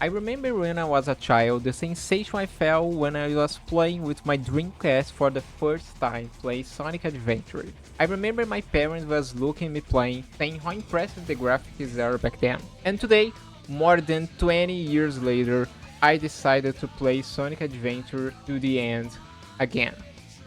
I remember when I was a child, the sensation I felt when I was playing with my Dreamcast for the first time, play Sonic Adventure. I remember my parents was looking at me playing, saying how impressive the graphics are back then. And today, more than 20 years later, I decided to play Sonic Adventure to the end again.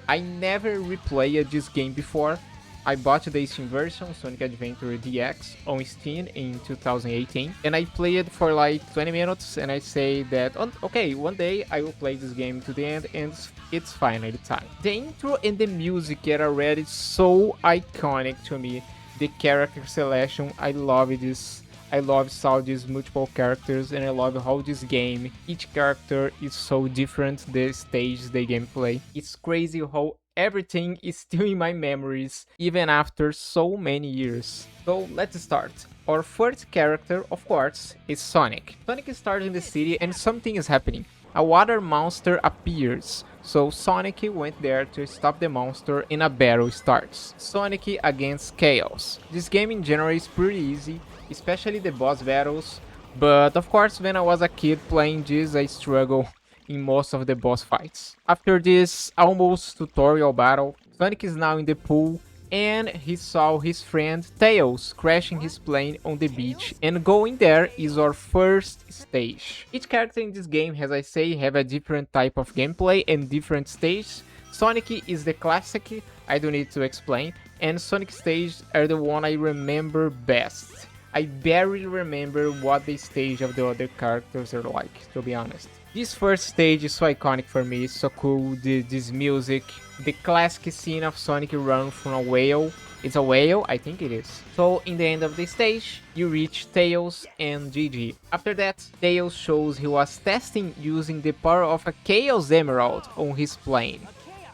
I never replayed this game before. I bought the Steam version, Sonic Adventure DX, on Steam in 2018, and I played for like 20 minutes, and I say that, okay, one day I will play this game to the end, and it's finally time. The intro and the music are already so iconic to me. The character selection, I love this. I love how these multiple characters, and I love how this game, each character is so different, the stage, the gameplay. It's crazy how everything is still in my memories, even after so many years. So let's start. Our first character, of course, is Sonic. Sonic is starting in the city and something is happening. A water monster appears, so Sonic went there to stop the monster and a battle starts. Sonic against Chaos. This game in general is pretty easy, especially the boss battles, but of course when I was a kid playing this I struggled in most of the boss fights. After this almost tutorial battle, Sonic is now in the pool and he saw his friend Tails crashing his plane on the beach, and going there is our first stage. Each character in this game, as I say, have a different type of gameplay and different stages. Sonic is the classic, I don't need to explain, and Sonic stages are the one I remember best. I barely remember what the stage of the other characters are like, to be honest. This first stage is so iconic for me, it's so cool, this music, the classic scene of Sonic run from a whale. It's a whale? I think it is. So in the end of the stage, you reach Tails and GG. After that, Tails shows he was testing using the power of a Chaos Emerald on his plane.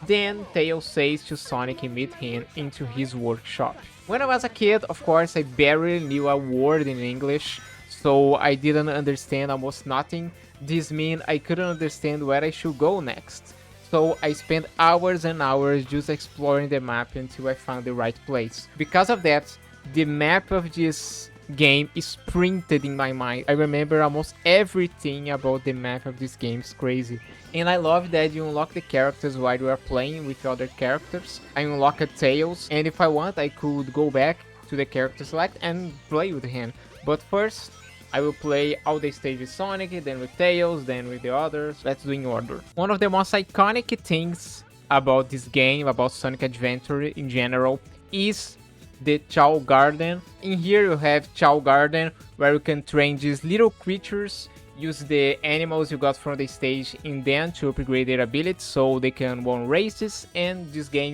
Then Tails says to Sonic meet him into his workshop. When I was a kid, of course, I barely knew a word in English, so I didn't understand almost nothing. This means I couldn't understand where I should go next. So I spent hours and hours just exploring the map until I found the right place. Because of that, the map of this game is printed in my mind. I remember almost everything about the map of this game. It's crazy. And I love that you unlock the characters while you are playing with other characters. I unlock a Tails, and if I want I could go back to the character select and play with him. But first, I will play all the stages with Sonic, then with Tails, then with the others. Let's do in order. One of the most iconic things about this game, about Sonic Adventure in general, is the Chao Garden. In here you have Chao Garden, where you can train these little creatures, use the animals you got from the stage in them to upgrade their abilities so they can win races. And this game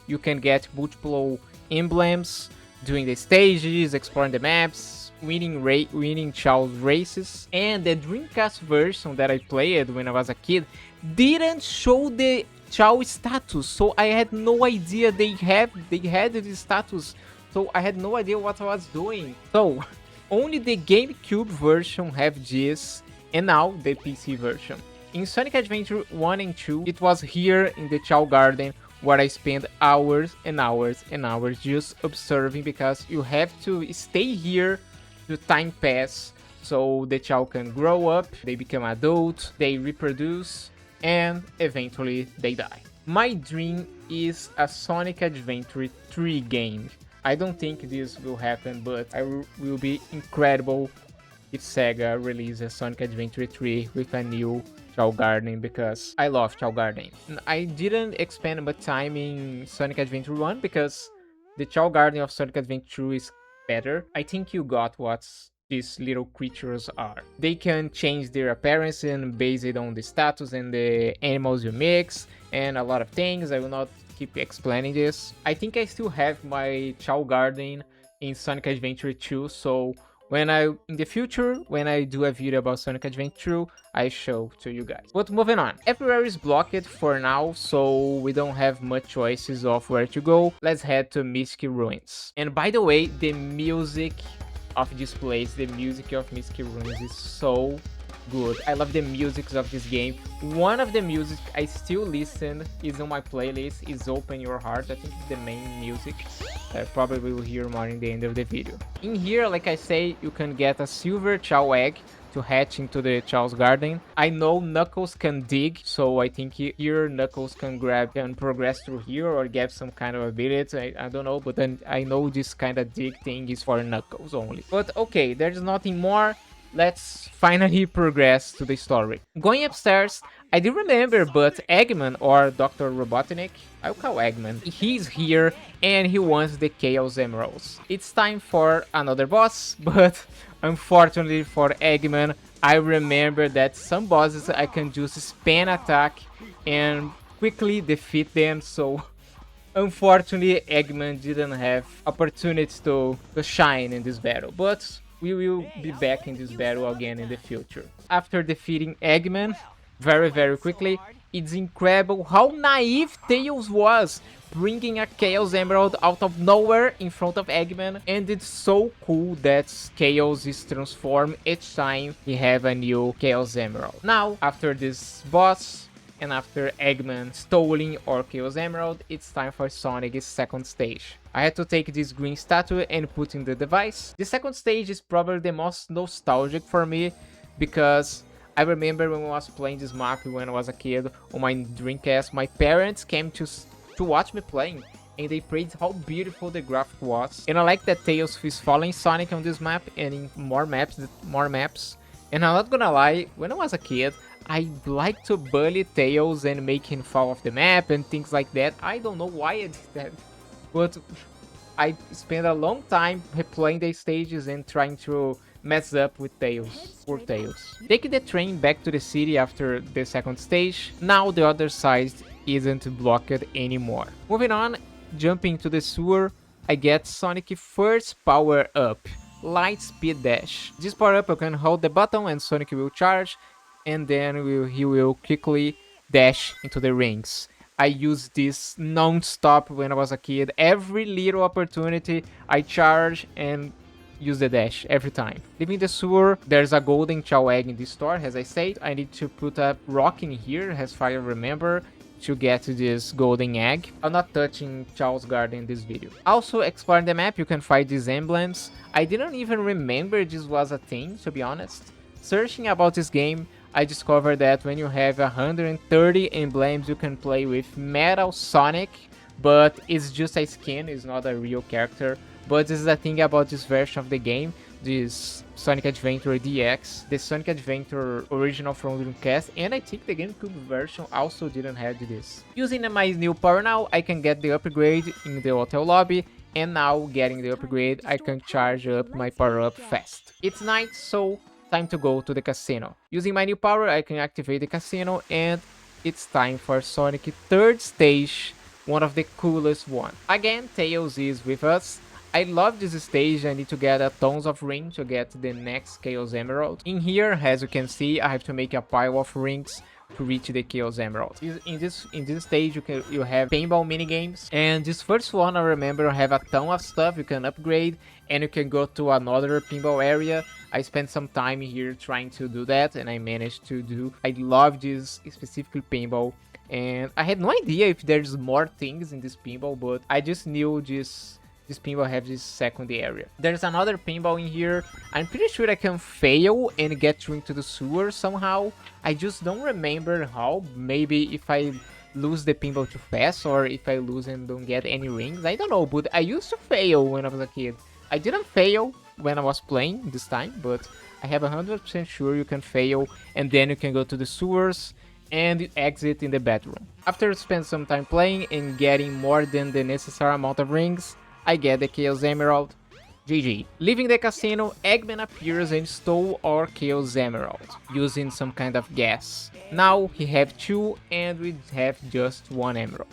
you can get multiple emblems doing the stages, exploring the maps, winning Chao's races. And the Dreamcast version that I played when I was a kid didn't show the Chao status, so I had no idea they had this status, so I had no idea what I was doing. So only the GameCube version have this, and now the PC version. In Sonic Adventure 1 and 2, it was here in the Chao Garden where I spent hours and hours and hours just observing, because you have to stay here to time pass so the Chao can grow up, they become adult, they reproduce, and eventually they die. My dream is a Sonic Adventure 3 game. I don't think this will happen, but I will be incredible if Sega releases Sonic Adventure 3 with a new Chao Garden, because I love Chao Garden. I didn't expend much time in Sonic Adventure 1 because the Chao Garden of Sonic Adventure 2 is better. I think you got what these little creatures are. They can change their appearance and base it on the status and the animals you mix and a lot of things. I will not keep explaining this. I think I still have my Chao Garden in Sonic Adventure 2, so in the future, when I do a video about Sonic Adventure 2, I show to you guys. But moving on, everywhere is blocked for now, so we don't have much choices of where to go. Let's head to Mystic Ruins. And by the way, the music of this place, the music of Mystic Ruins is so good. I love the music of this game. One of the music I still listen is on my playlist is Open Your Heart. I think it's the main music. I probably will hear more in the end of the video. In here, like I say, you can get a silver Chao egg to hatch into the Chao's garden. I know Knuckles can dig, so I think here Knuckles can grab and progress through here or get some kind of ability. I don't know, but then I know this kind of dig thing is for Knuckles only. But okay, there's nothing more. Let's finally progress to the story. Going upstairs, I do remember, but Eggman, or Dr. Robotnik, I'll call Eggman, he's here and he wants the Chaos Emeralds. It's time for another boss, but unfortunately for Eggman, I remember that some bosses I can just spam attack and quickly defeat them, so unfortunately Eggman didn't have opportunities to shine in this battle, but we will be back in this battle again in the future. After defeating Eggman very quickly, it's incredible how naive Tails was, bringing a Chaos Emerald out of nowhere in front of Eggman, and it's so cool that Chaos is transformed each time he have a new Chaos Emerald. Now, after this boss, and after Eggman stealing our Chaos Emerald, it's time for Sonic's second stage. I had to take this green statue and put in the device. The second stage is probably the most nostalgic for me, because I remember when I was playing this map when I was a kid on my Dreamcast, my parents came to watch me playing, and they praised how beautiful the graphic was. And I like that Tails is following Sonic on this map and in more maps. And I'm not gonna lie, when I was a kid, I like to bully Tails and make him fall off the map and things like that. I don't know why I did that, but I spent a long time replaying the stages and trying to mess up with Tails. Poor Tails. Taking the train back to the city after the second stage, now the other side isn't blocked anymore. Moving on, jumping to the sewer, I get Sonic's first power up, Light Speed Dash. This power up, you can hold the button and Sonic will charge, and then he will quickly dash into the rings. I used this non-stop when I was a kid. Every little opportunity, I charge and use the dash every time. Leaving the sewer, there's a golden Chao egg in this store, as I said. I need to put a rock in here, as far as I remember, to get to this golden egg. I'm not touching Chao's garden in this video. Also, exploring the map, you can find these emblems. I didn't even remember this was a thing, to be honest. Searching about this game, I discovered that when you have 130 emblems, you can play with Metal Sonic, but it's just a skin, it's not a real character. But this is the thing about this version of the game, this Sonic Adventure DX, the Sonic Adventure original from Dreamcast, and I think the GameCube version also didn't have this. Using my new power now, I can get the upgrade in the hotel lobby, and now getting the upgrade, I can charge up my power up fast. It's night, so time to go to the casino. Using my new power, I can activate the casino, and it's time for Sonic third stage, one of the coolest one. Again, Tails is with us. I love this stage. I need to get a tons of rings to get the next Chaos Emerald. In here, as you can see, I have to make a pile of rings to reach the Chaos Emerald. In this stage, you have paintball minigames, and this first one, I remember, have a ton of stuff you can upgrade, and you can go to another pinball area. I spent some time here trying to do that, and I managed to do. I love this specific pinball, and I had no idea if there's more things in this pinball, but I just knew this pinball have this second area. There's another pinball in here. I'm pretty sure I can fail and get through into the sewer somehow. I just don't remember how. Maybe if I lose the pinball too fast, or if I lose and don't get any rings. I don't know, but I used to fail when I was a kid. I didn't fail when I was playing this time, but I have 100% sure you can fail, and then you can go to the sewers and exit in the bedroom. After spending some time playing and getting more than the necessary amount of rings, I get the Chaos Emerald. GG. Leaving the casino, Eggman appears and stole our Chaos Emerald, using some kind of gas. Now he have 2 and we have just 1 emerald.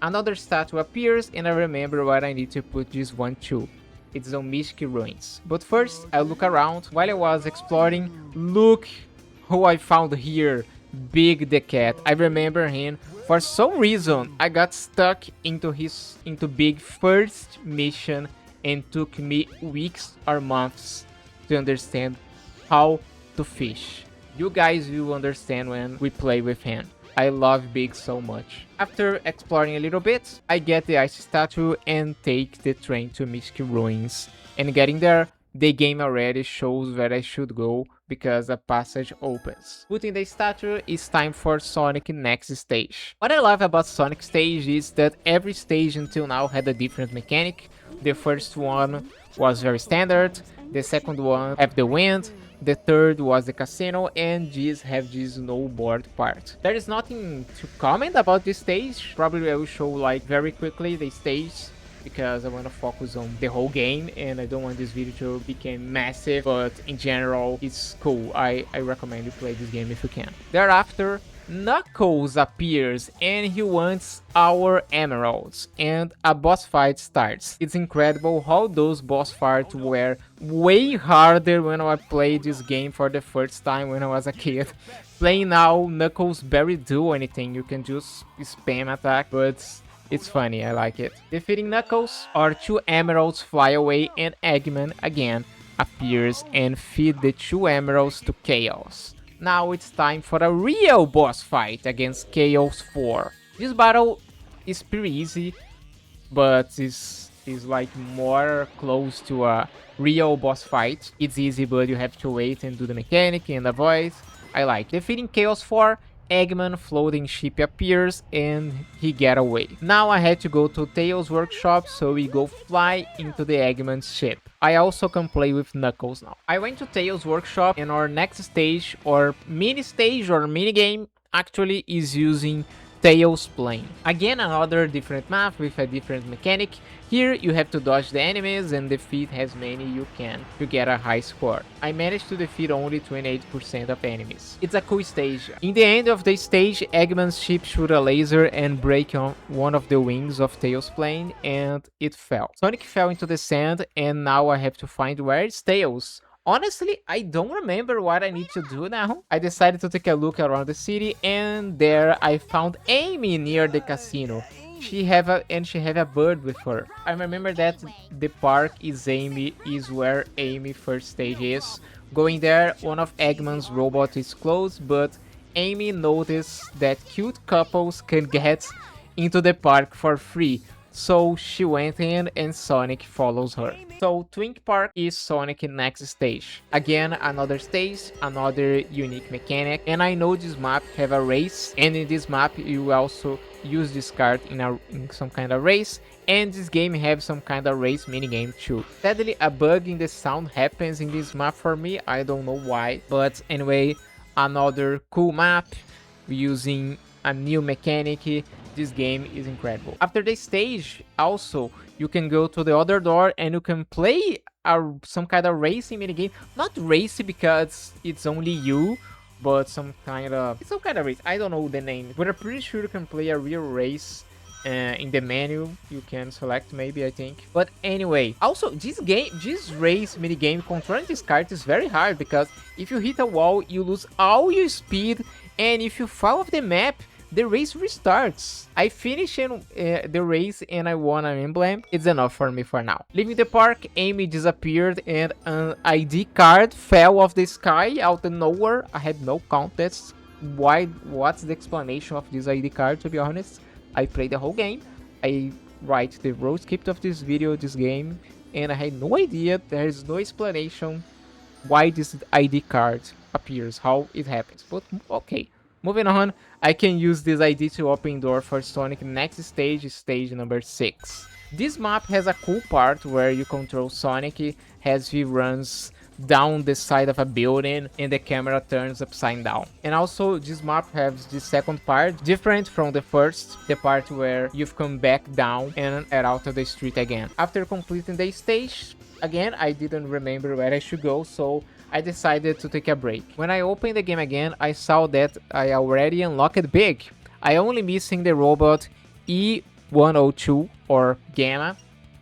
Another statue appears and I remember where I need to put this one too. It's on Mystic Ruins. But first, I look around. While I was exploring, look who I found here. Big the Cat. I remember him. For some reason, I got stuck into Big first mission and took me weeks or months to understand how to fish. You guys will understand when we play with him. I love Big so much. After exploring a little bit, I get the ice statue and take the train to Mystic Ruins. And getting there, the game already shows where I should go because a passage opens. Putting the statue, it's time for Sonic next stage. What I love about Sonic stage is that every stage until now had a different mechanic. The first one was very standard, the second one have the wind, the third was the casino, and these have this snowboard part. There is nothing to comment about this stage. Probably I will show like very quickly the stage because I want to focus on the whole game and I don't want this video to become massive, but in general it's cool. I recommend you play this game if you can. Thereafter, Knuckles appears and he wants our emeralds and a boss fight starts. It's incredible how those boss fights were way harder when I played this game for the first time when I was a kid. Playing now, Knuckles barely do anything, you can just spam attack, but it's funny, I like it. Defeating Knuckles, our 2 emeralds fly away and Eggman again appears and feed the 2 emeralds to Chaos. Now it's time for a real boss fight against Chaos 4. This battle is pretty easy, but is like more close to a real boss fight. It's easy, but you have to wait and do the mechanic and avoid. I like defeating Chaos 4. Eggman floating ship appears and he get away. Now I had to go to Tails workshop, so we go fly into the Eggman ship. I also can play with Knuckles now. I went to Tails workshop and our next stage or mini stage or mini game actually is using Tails plane. Again, another different map with a different mechanic. Here you have to dodge the enemies and defeat as many you can to get a high score. I managed to defeat only 28% of enemies. It's a cool stage. In the end of the stage, Eggman's ship shoot a laser and break on one of the wings of Tails' plane and it fell. Sonic fell into the sand and now I have to find where is Tails. Honestly, I don't remember what I need to do now. I decided to take a look around the city and there I found Amy near the casino. She have a bird with her. I remember that the park is where Amy first stage is. Going there, one of Eggman's robots is closed, but Amy noticed that cute couples can get into the park for free. So she went in and Sonic follows her. So Twink Park is Sonic next stage. Again, another stage, another unique mechanic. And I know this map have a race. And in this map, you also use this card in some kind of race. And this game have some kind of race minigame too. Sadly, a bug in the sound happens in this map for me. I don't know why. But anyway, another cool map using a new mechanic. This game is incredible. After the stage, also, you can go to the other door and you can play some kind of racing minigame. Not racing because it's only you, but some kind of race. I don't know the name, but I'm pretty sure you can play a real race. In the menu, you can select maybe, I think. But anyway, also this race minigame controlling this card is very hard because if you hit a wall, you lose all your speed, and if you fall off the map, the race restarts. I finished the race and I won an emblem. It's enough for me for now. Leaving the park, Amy disappeared and an ID card fell off the sky out of nowhere. I had no context. What's the explanation of this ID card, to be honest? I played the whole game. I write the rule script of this game, and I had no idea. There is no explanation why this ID card appears, how it happens. But okay. Moving on, I can use this ID to open door for Sonic next stage, stage number 6. This map has a cool part where you control Sonic as he runs down the side of a building and the camera turns upside down. And also this map has the second part, different from the first, the part where you've come back down and are out of the street again. After completing the stage, again, I didn't remember where I should go, so I decided to take a break. When I opened the game again, I saw that I already unlocked Big. I only missing the robot E102 or Gamma.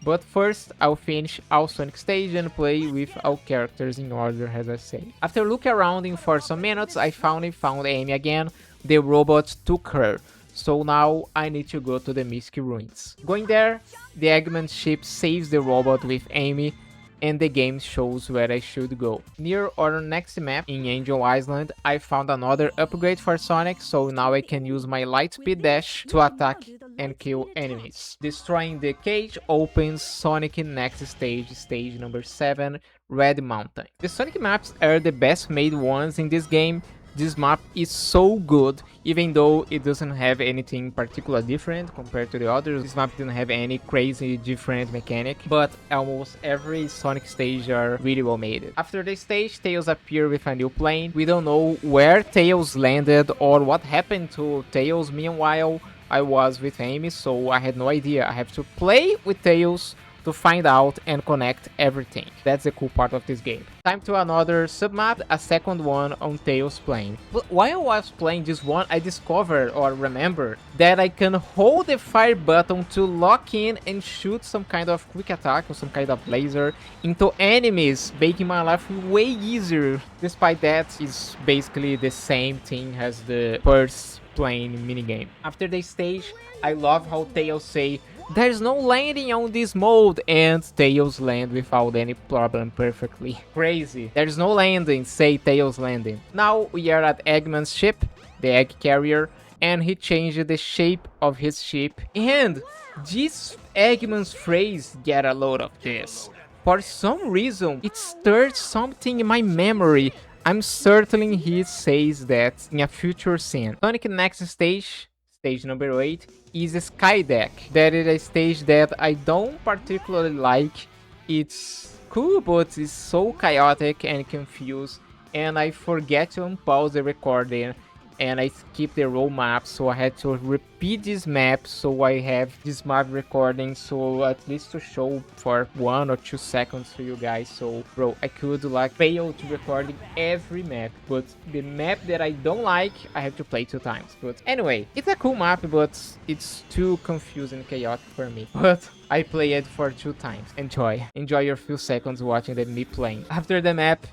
But first, I'll finish all Sonic stage and play with all characters in order, as I say. After looking around for some minutes, I found Amy again. The robot took her. So now I need to go to the Mystic Ruins. Going there, the Eggman ship saves the robot with Amy, and the game shows where I should go. Near our next map in Angel Island, I found another upgrade for Sonic, so now I can use my light speed dash to attack and kill enemies. Destroying the cage opens Sonic next stage, stage number 7, Red Mountain. The Sonic maps are the best made ones in this game. This map is so good, even though it doesn't have anything particular different compared to the others. This map didn't have any crazy different mechanic, but almost every Sonic stage are really well made. After the stage, Tails appear with a new plane. We don't know where Tails landed or what happened to Tails. Meanwhile, I was with Amy, so I had no idea. I have to play with Tails to find out and connect everything. That's the cool part of this game. Time to another submap, a second one on Tails plane. But while I was playing this one, I discovered or remember that I can hold the fire button to lock in and shoot some kind of quick attack or some kind of laser into enemies, making my life way easier. Despite that, it's basically the same thing as the first plane minigame. After the stage, I love how Tails say, "There's no landing on this mode," and Tails land without any problem perfectly. Crazy. There's no landing, say Tails landing. Now we are at Eggman's ship, the egg carrier, and he changed the shape of his ship. And this Eggman's phrase, "get a load of this." For some reason, it stirred something in my memory. I'm certain he says that in a future scene. Sonic next stage, stage number 8, is Sky Deck. That is a stage that I don't particularly like. It's cool, but it's so chaotic and confused, and I forget to unpause the recording and I skip the roll map, so I had to repeat this map, so I have this map recording, so at least to show for 1 or 2 seconds to you guys. So bro, I could like fail to recording every map, but the map that I don't like, I have to play 2 times. But anyway, it's a cool map, but it's too confusing and chaotic for me. But I play it for 2 times. Enjoy your few seconds watching me playing. After the map,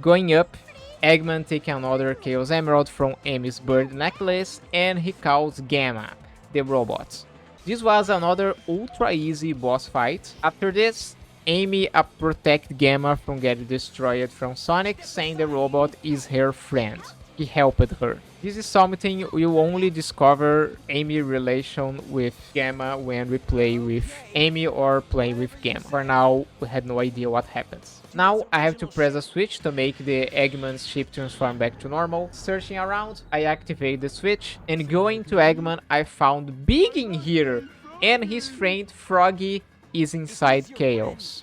going up, Eggman takes another Chaos Emerald from Amy's bird necklace, and he calls Gamma, the robot. This was another ultra easy boss fight. After this, Amy protects Gamma from getting destroyed from Sonic, saying the robot is her friend. He helped her. This is something you only discover Amy's relation with Gamma when we play with Amy or play with Gamma. For now, we had no idea what happens. Now I have to press a switch to make the Eggman's ship transform back to normal. Searching around, I activate the switch, and going to Eggman, I found Big in here, and his friend Froggy is inside Chaos.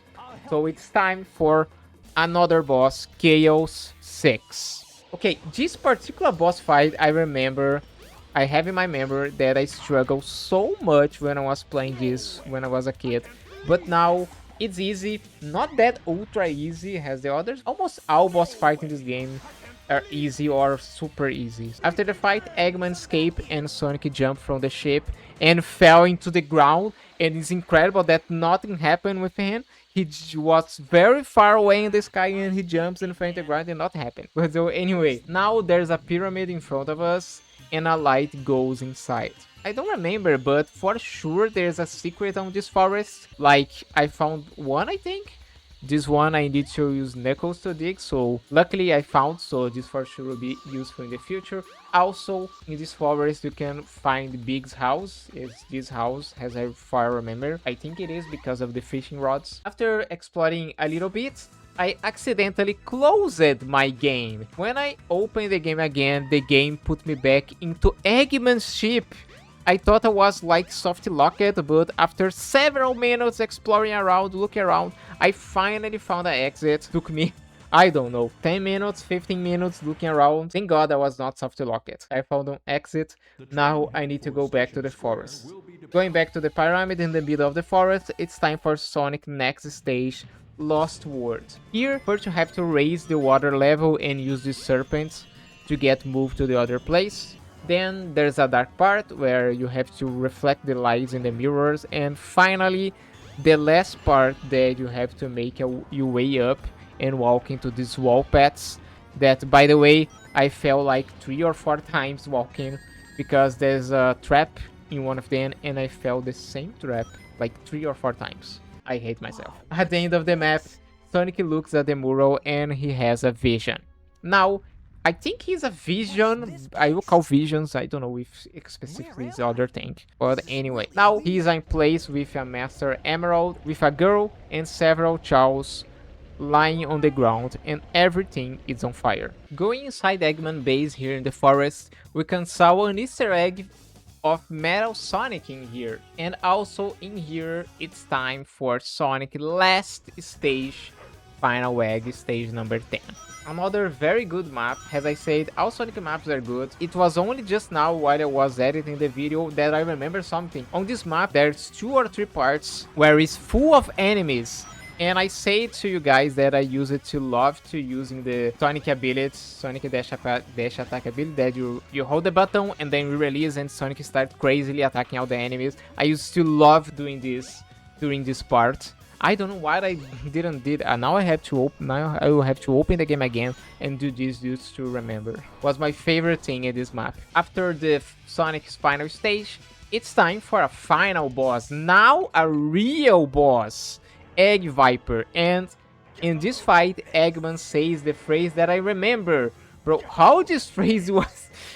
So it's time for another boss, Chaos 6. Okay, this particular boss fight, I have in my memory that I struggled so much when I was playing this when I was a kid. But now it's easy, not that ultra easy as the others. Almost all boss fights in this game are easy or super easy. After the fight, Eggman escaped and Sonic jumped from the ship and fell into the ground. And it's incredible that nothing happened with him. He was very far away in the sky and he jumps and fell into the ground and nothing happened. But so anyway, now there's a pyramid in front of us and a light goes inside. I don't remember, but for sure there's a secret on this forest. Like, I found one, I think. This one I need to use Knuckles to dig, so luckily I found, so this for sure will be useful in the future. Also, in this forest you can find Big's house. This house, as I far remember. I think it is because of the fishing rods. After exploring a little bit, I accidentally closed my game. When I opened the game again, the game put me back into Eggman's ship. I thought I was like soft locked, but after several minutes exploring around, looking around, I finally found an exit. Took me, I don't know, 10 minutes, 15 minutes looking around. Thank God I was not soft locked. I found an exit. Now I need to go back to the forest. Going back to the pyramid in the middle of the forest, it's time for Sonic next stage, Lost World. Here, first you have to raise the water level and use the serpents to get moved to the other place. Then there's a dark part where you have to reflect the lights in the mirrors, and finally the last part that you have to make your way up and walk into these wall paths that, by the way, I fell like 3 or 4 times walking because there's a trap in one of them and I fell the same trap like 3 or 4 times. I hate myself. At the end of the map, Sonic looks at the mural and he has a vision. Now, I think he's a vision. I will call visions. I don't know if specifically is the other thing. But anyway, now he's in place with a Master Emerald, with a girl and several Chaos lying on the ground and everything is on fire. Going inside Eggman base here in the forest, we can saw an Easter egg of Metal Sonic in here. And also in here, it's time for Sonic last stage, final egg, stage number 10. Another very good map. As I said, all Sonic maps are good. It was only just now while I was editing the video that I remember something. On this map, there's 2 or 3 parts where it's full of enemies. And I say to you guys that I use it to love to using the Sonic abilities, Sonic dash attack ability, that you hold the button and then re-release and Sonic start crazily attacking all the enemies. I used to love doing this during this part. I don't know why I didn't did. Now I have to open. Now I will have to open the game again and do this just to remember. Was my favorite thing in this map. After the Sonic's final stage, it's time for a final boss. Now a real boss, Egg Viper. And in this fight, Eggman says the phrase that I remember. Bro, how this phrase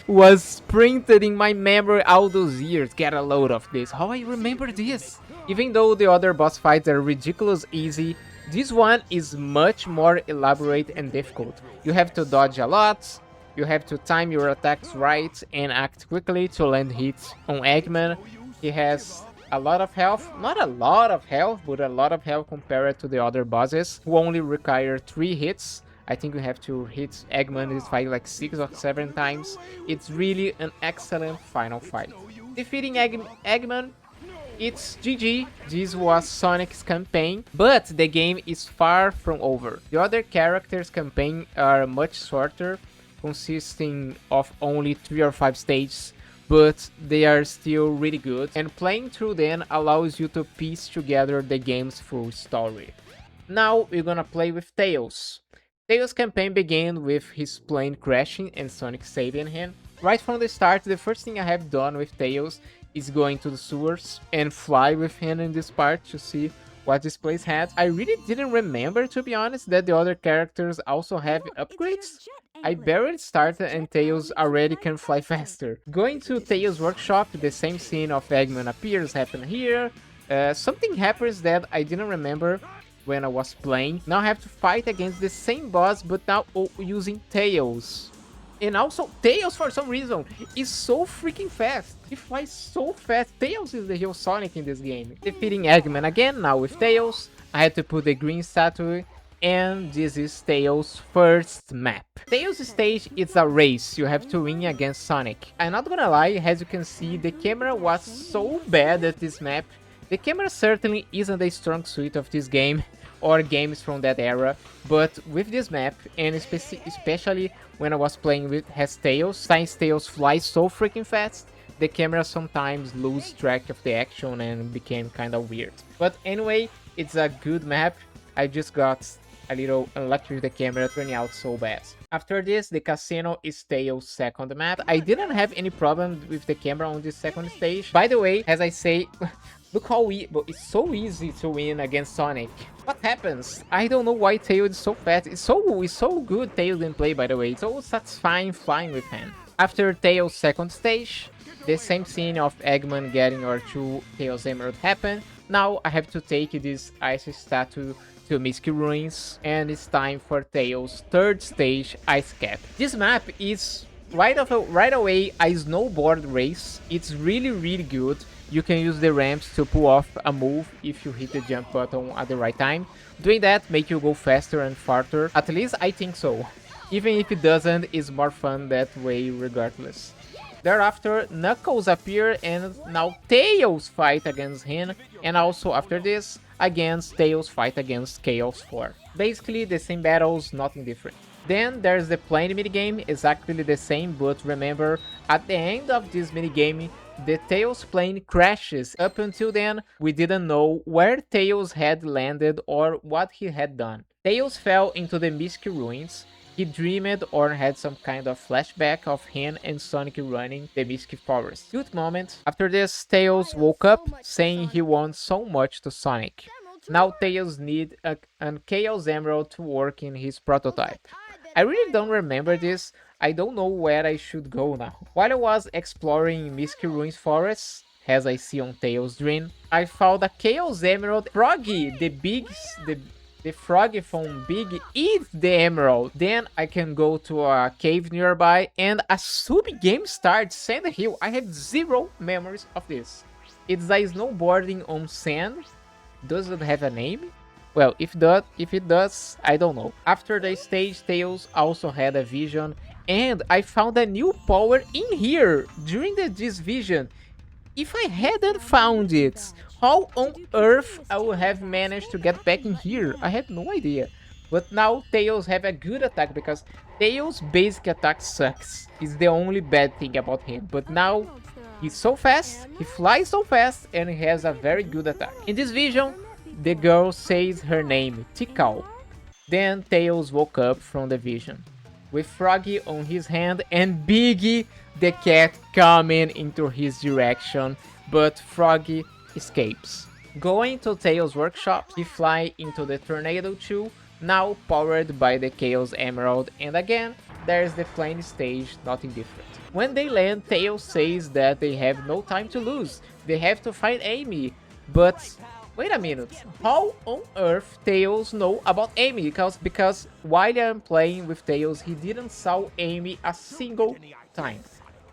was printed in my memory all those years. Get a load of this. How I remember this. Even though the other boss fights are ridiculous easy, this one is much more elaborate and difficult. You have to dodge a lot, you have to time your attacks right and act quickly to land hits on Eggman. He has a lot of health, not a lot of health, but a lot of health compared to the other bosses who only require 3 hits. I think we have to hit Eggman in this fight like 6 or 7 times. It's really an excellent final fight. Defeating Eggman, it's GG. This was Sonic's campaign, but the game is far from over. The other characters' campaign are much shorter, consisting of only 3 or 5 stages, but they are still really good, and playing through them allows you to piece together the game's full story. Now we're gonna play with Tails. Tails' campaign began with his plane crashing and Sonic saving him. Right from the start, the first thing I have done with Tails is going to the sewers and fly with him in this part to see what this place had. I really didn't remember, to be honest, that the other characters also have upgrades. I barely started and Tails already can fly faster. Going to Tails' workshop, the same scene of Eggman appears happen here. Something happens that I didn't remember when I was playing. Now I have to fight against the same boss, but now using Tails. And also, Tails, for some reason, is so freaking fast. He flies so fast. Tails is the real Sonic in this game. Defeating Eggman again, now with Tails. I had to put the green statue. And this is Tails' first map. Tails' stage is a race. You have to win against Sonic. I'm not gonna lie, as you can see, the camera was so bad at this map. The camera certainly isn't a strong suit of this game or games from that era, but with this map, and especially when I was playing with Tails, since Tails flies so freaking fast, the camera sometimes lose track of the action and became kind of weird. But anyway, it's a good map. I just got a little unlucky with the camera turning out so bad. After this, the casino is Tails' second map. I didn't have any problem with the camera on this second stage. By the way, as I say, look how it's so easy to win against Sonic. What happens? I don't know why Tails is so fast. It's so good Tails gameplay, by the way. It's so satisfying flying with him. After Tails' second stage, the same scene of Eggman getting our 2 Tails Emerald happen. Now I have to take this ice statue to Misty Ruins, and it's time for Tails' third stage, Ice Cap. This map is right away a snowboard race. It's really good. You can use the ramps to pull off a move if you hit the jump button at the right time. Doing that make you go faster and farther. At least I think so. Even if it doesn't, it's more fun that way regardless. Thereafter, Knuckles appear and now Tails fight against him, and also after this, against Tails fight against Chaos 4. Basically the same battles, nothing different. Then there's the plane minigame, exactly the same, but remember, at the end of this minigame, the Tails plane crashes. Up until then, we didn't know where Tails had landed or what he had done. Tails fell into the Misty Ruins. He dreamed or had some kind of flashback of him and Sonic running the Misty Forest. Good moment. After this, Tails woke up saying he wants so much to Sonic. Now Tails needs a Chaos Emerald to work in his prototype. I really don't remember this. I don't know where I should go now. While I was exploring Misty Ruins Forest, as I see on Tails' dream, I found a Chaos Emerald Froggy, the frog from Big eats the emerald. Then I can go to a cave nearby and a sub-game starts, Sand Hill. I have zero memories of this. It's a snowboarding on sand. Does it have a name? Well, if it does, I don't know. After the stage, Tails also had a vision, and I found a new power in here during this vision. If I hadn't found it, how on earth I would have managed to get back in here? I have no idea. But now Tails have a good attack because Tails' basic attack sucks. It's the only bad thing about him. But now he's so fast, he flies so fast, and he has a very good attack. In this vision, the girl says her name, Tikal. Then Tails woke up from the vision, with Froggy on his hand and Biggie the cat coming into his direction, but Froggy escapes. Going to Tails' workshop, he fly into the Tornado 2, now powered by the Chaos Emerald, and again, there's the plane stage, nothing different. When they land, Tails says that they have no time to lose, they have to find Amy, but wait a minute, how on earth Tails know about Amy? Because while I'm playing with Tails, he didn't saw Amy a single time.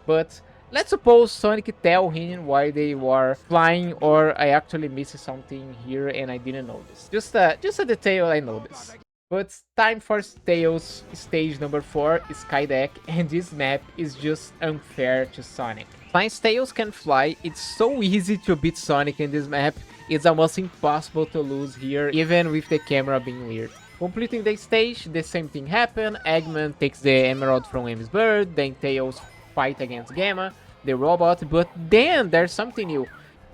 But let's suppose Sonic tell him why they were flying, or I actually missed something here and I didn't notice. Just a detail I noticed. But time for Tails stage number 4, Skydeck, and this map is just unfair to Sonic. Since Tails can fly, it's so easy to beat Sonic in this map. It's almost impossible to lose here, even with the camera being weird. Completing the stage, the same thing happened. Eggman takes the emerald from Amy's bird, then Tails fight against Gamma, the robot, but then there's something new.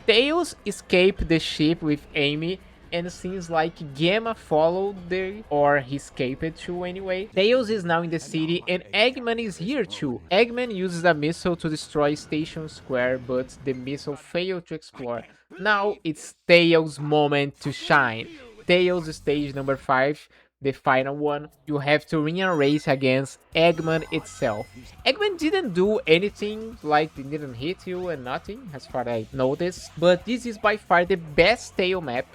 Tails escaped the ship with Amy, and it seems like Gamma followed or he escaped too anyway. Tails is now in the city and Eggman is here too. Eggman uses a missile to destroy Station Square, but the missile failed to explore. Now it's Tails' moment to shine. Tails stage number 5, the final one. You have to win a race against Eggman itself. Eggman didn't do anything, like he didn't hit you and nothing, as far as I noticed. But this is by far the best Tail map,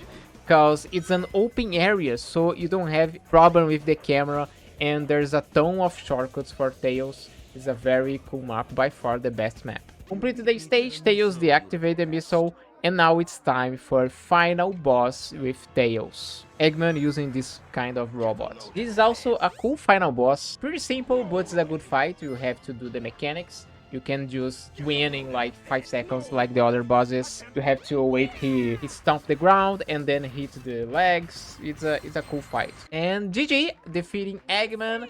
because it's an open area, so you don't have problem with the camera, and there's a ton of shortcuts for Tails. It's a very cool map, by far the best map. Completed the stage, Tails deactivated the missile, and now it's time for final boss with Tails. Eggman using this kind of robot. This is also a cool final boss. Pretty simple, but it's a good fight. You have to do the mechanics. You can just win in like 5 seconds like the other bosses. You have to wait he stomp the ground and then hit the legs. It's a cool fight. And GG, defeating Eggman.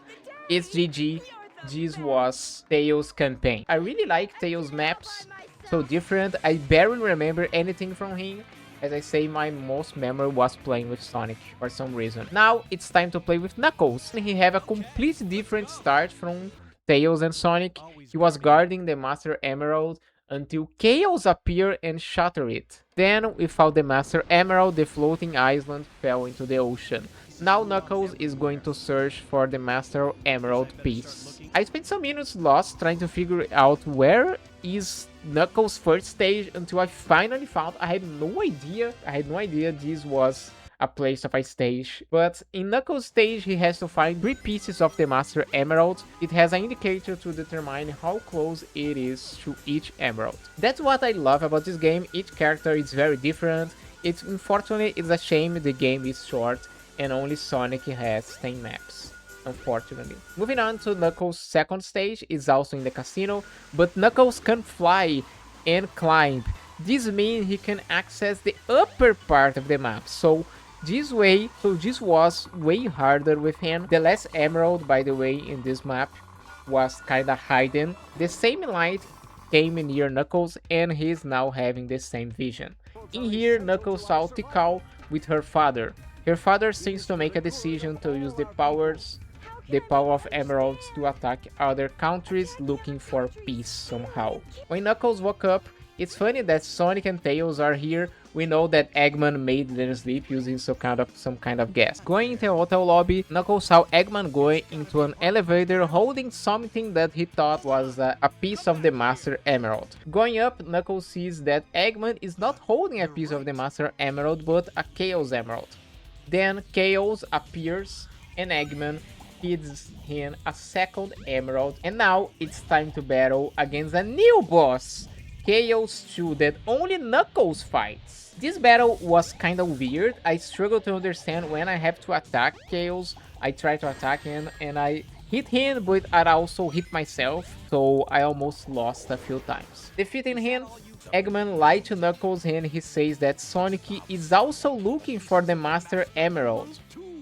It's GG. This was Tails' campaign. I really like Tails' maps. So different. I barely remember anything from him. As I say, my most memory was playing with Sonic for some reason. Now it's time to play with Knuckles. He have a completely different start from Tails and Sonic. He was guarding the Master Emerald until Chaos appeared and shattered it. Then, without the Master Emerald, the floating island fell into the ocean. Now Knuckles is going to search for the Master Emerald piece. I spent some minutes lost trying to figure out where is Knuckles' first stage until I finally found. I had no idea this was a place of a stage. But in Knuckles' stage, he has to find 3 pieces of the Master Emerald. It has an indicator to determine how close it is to each emerald. That's what I love about this game. Each character is very different. Unfortunately, it's a shame the game is short and only Sonic has 10 maps. Unfortunately. Moving on to Knuckles' second stage is also in the casino, but Knuckles can fly and climb. This means he can access the upper part of the map. So this was way harder with him. The last emerald, by the way, in this map was kinda hidden. The same light came near Knuckles and he's now having the same vision. In here, Knuckles saw Tikal with her father. Her father seems to make a decision to use the power of emeralds to attack other countries looking for peace somehow. When Knuckles woke up, it's funny that Sonic and Tails are here. We know that Eggman made them sleep using some kind of gas. Going into the hotel lobby, Knuckles saw Eggman going into an elevator holding something that he thought was a piece of the Master Emerald. Going up, Knuckles sees that Eggman is not holding a piece of the Master Emerald but a Chaos Emerald. Then Chaos appears and Eggman feeds him a second emerald, and now it's time to battle against a new boss, Chaos 2, that only Knuckles fights. This battle was kinda weird. I struggle to understand when I have to attack Chaos. I try to attack him and I hit him, but I also hit myself, so I almost lost a few times. Defeating him, Eggman lied to Knuckles and he says that Sonic is also looking for the Master Emerald.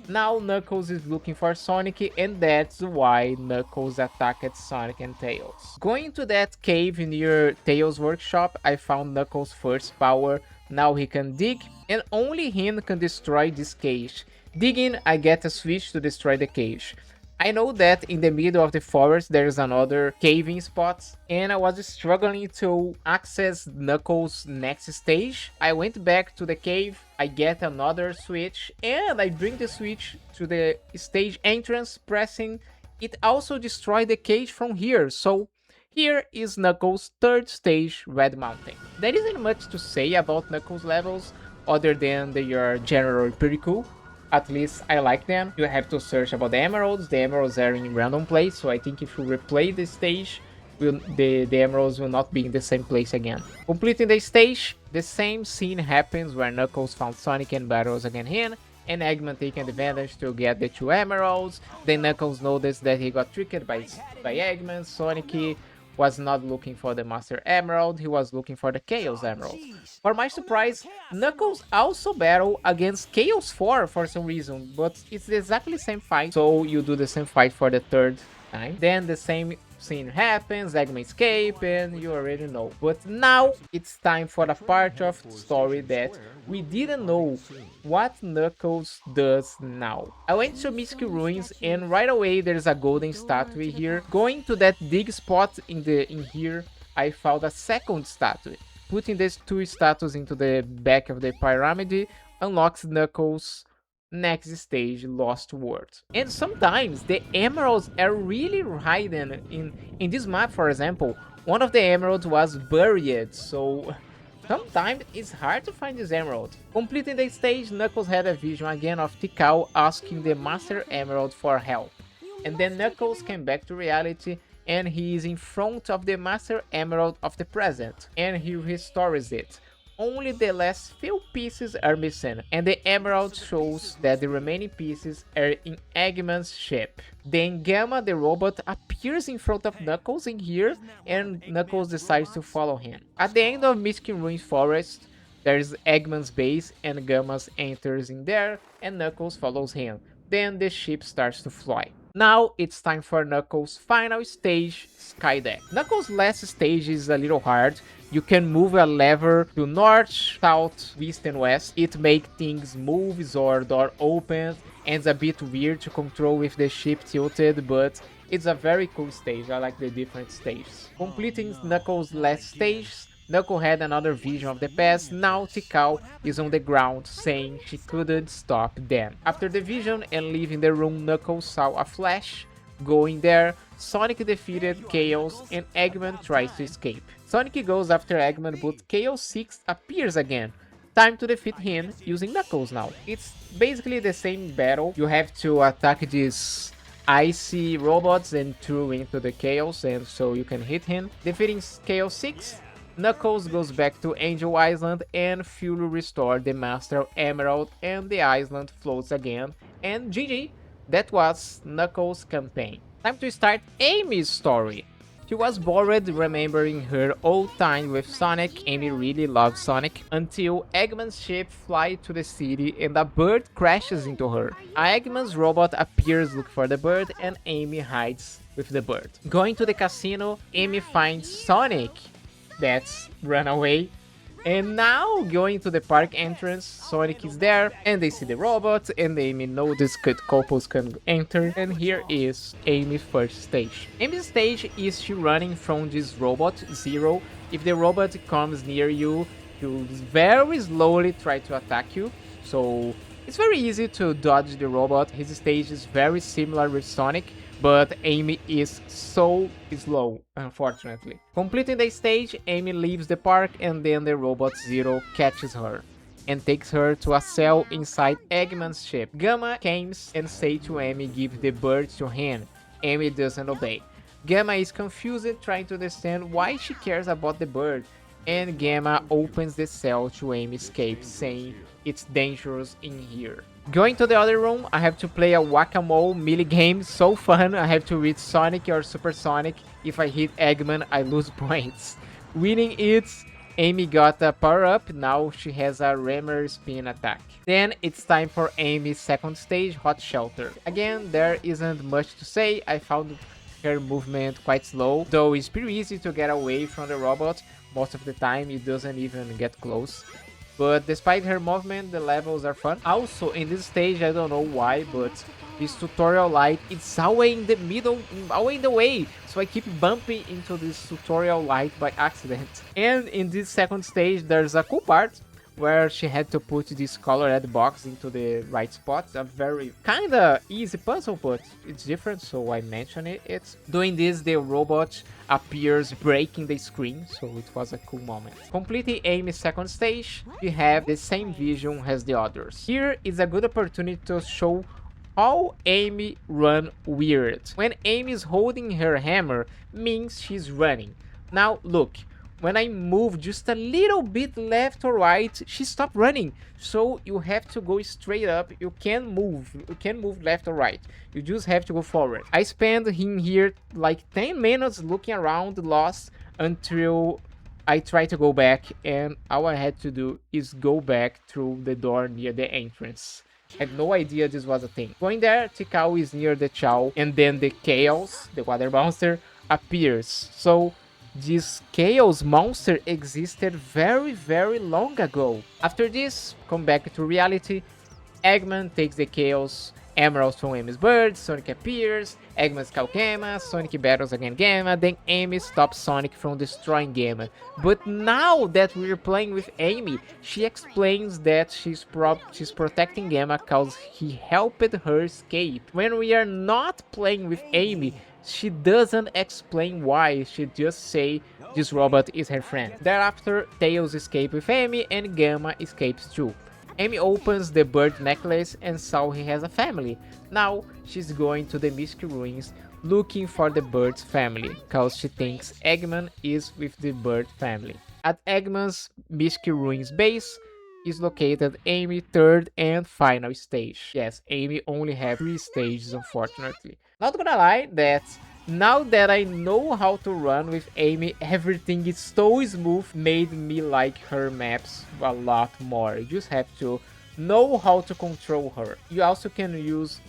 Now Knuckles is looking for Sonic, and that's why Knuckles attacked Sonic and Tails. Going to that cave near Tails' workshop, I found Knuckles' first power. Now he can dig, and only him can destroy this cage. Digging, I get a switch to destroy the cage. I know that in the middle of the forest there is another caving spot, and I was struggling to access Knuckles' next stage. I went back to the cave, I get another switch, and I bring the switch to the stage entrance, pressing it also destroyed the cage from here, so here is Knuckles' third stage, Red Mountain. There isn't much to say about Knuckles levels, other than they are generally pretty cool. At least I like them. You have to search about the emeralds. The emeralds are in random place, so I think if you replay the stage, the emeralds will not be in the same place again. Completing the stage, the same scene happens where Knuckles found Sonic and battles against him, and Eggman taking advantage to get the 2 emeralds. Then Knuckles noticed that he got tricked by Eggman. Sonic was not looking for the Master Emerald, he was looking for the Chaos Emerald. For my surprise, Knuckles also battled against Chaos 4 for some reason, but it's exactly the same fight, so you do the same fight for the third time. Then the same scene happens, Eggman escape, and you already know. But now it's time for a part of the story that we didn't know what Knuckles does now. I went to Mystic Ruins and right away there's a golden statue here. Going to that dig spot in here, I found a second statue. Putting these 2 statues into the back of the pyramid unlocks Knuckles' next stage, Lost World. And sometimes the emeralds are really hidden. In this map, for example, one of the emeralds was buried, so sometimes it's hard to find this emerald. Completing the stage, Knuckles had a vision again of Chao asking the Master Emerald for help. And then Knuckles came back to reality and he is in front of the Master Emerald of the present, and he restores it. Only the last few pieces are missing, and the emerald shows that the remaining pieces are in Eggman's ship. Then Gamma the robot appears in front of Knuckles in here, and Knuckles decides to follow him. At the end of Mystic Ruins Forest, there is Eggman's base, and Gamma enters in there, and Knuckles follows him. Then the ship starts to fly. Now it's time for Knuckles' final stage, Skydeck. Knuckles' last stage is a little hard. You can move a lever to north, south, east and west. It makes things move or door opens, and it's a bit weird to control with the ship tilted, but it's a very cool stage. I like the different stages. Completing Knuckles' last stage, Knuckles had another vision of the past. Now Chao is on the ground saying she couldn't stop them. After the vision and leaving the room, Knuckles saw a flash. Going there, Sonic defeated Chaos and Eggman tries to escape. Sonic goes after Eggman, but Chaos 6 appears again. Time to defeat him using Knuckles now. It's basically the same battle. You have to attack these icy robots and throw into the Chaos, and so you can hit him. Defeating Chaos 6, Knuckles goes back to Angel Island and fully restore the Master Emerald, and the island floats again. And GG, that was Knuckles' campaign. Time to start Amy's story. She was bored remembering her old time with Sonic. Amy really loves Sonic until Eggman's ship flies to the city and a bird crashes into her. Eggman's robot appears looking for the bird and Amy hides with the bird. Going to the casino, Amy finds Sonic that's run away. And now going to the park entrance, Sonic is there and they see the robot and Amy notices that couples can enter, and here is Amy's first stage. Amy's stage is she running from this robot, Zero. If the robot comes near you, he'll very slowly try to attack you, so it's very easy to dodge the robot. His stage is very similar with Sonic, but Amy is so slow, unfortunately. Completing the stage, Amy leaves the park and then the robot Zero catches her. and takes her to a cell inside Eggman's ship. Gamma comes and say to Amy give the bird to him. Amy doesn't obey. Gamma is confused, trying to understand why she cares about the bird, and Gamma opens the cell to Amy escape, saying it's dangerous in here. Going to the other room, I have to play a whack-a-mole melee game, so fun. I have to read Sonic or Supersonic. If I hit Eggman, I lose points. Winning it, Amy got a power-up, now she has a rammer spin attack. Then it's time for Amy's second stage, Hot Shelter. Again, there isn't much to say, I found her movement quite slow, though it's pretty easy to get away from the robot. Most of the time it doesn't even get close. But despite her movement, the levels are fun. Also, in this stage, I don't know why, but this tutorial light, it's always in the middle, always in the way. So I keep bumping into this tutorial light by accident. And in this second stage, there's a cool part where she had to put this colored box into the right spot. A very kinda easy puzzle, but it's different, so I mention it. It's doing this, the robot appears breaking the screen, so it was a cool moment. Completing Amy's second stage, we have the same vision as the others. Here is a good opportunity to show how Amy run weird. When Amy is holding her hammer, means she's running. Now look, when I move just a little bit left or right, she stopped running. So you have to go straight up. You can't move left or right. You just have to go forward. I spent in here like 10 minutes looking around, lost, until I tried to go back, and all I had to do is go back through the door near the entrance. I had no idea this was a thing. Going there, Tikal is near the Chao, and then the Chaos, the water monster, appears. So this Chaos monster existed very long ago. After this, come back to reality. Eggman takes the Chaos Emeralds from Amy's bird, Sonic appears, Eggman scalps Gamma, Sonic battles against Gamma, then Amy stops Sonic from destroying Gamma. But now that we're playing with Amy, she explains that she's protecting Gamma cause he helped her escape. When we are not playing with Amy, she doesn't explain why, she just say this robot is her friend. Thereafter, Tails escapes with Amy and Gamma escapes too. Amy opens the bird necklace and saw he has a family. Now she's going to the Mystic Ruins looking for the bird's family, cause she thinks Eggman is with the bird family. At Eggman's Mystic Ruins base is located Amy's third and final stage. Yes, Amy only has 3 stages, unfortunately. Not gonna lie that now that I know how to run with Amy, everything is so smooth, made me like her maps a lot more. You just have to know how to control her. You also can use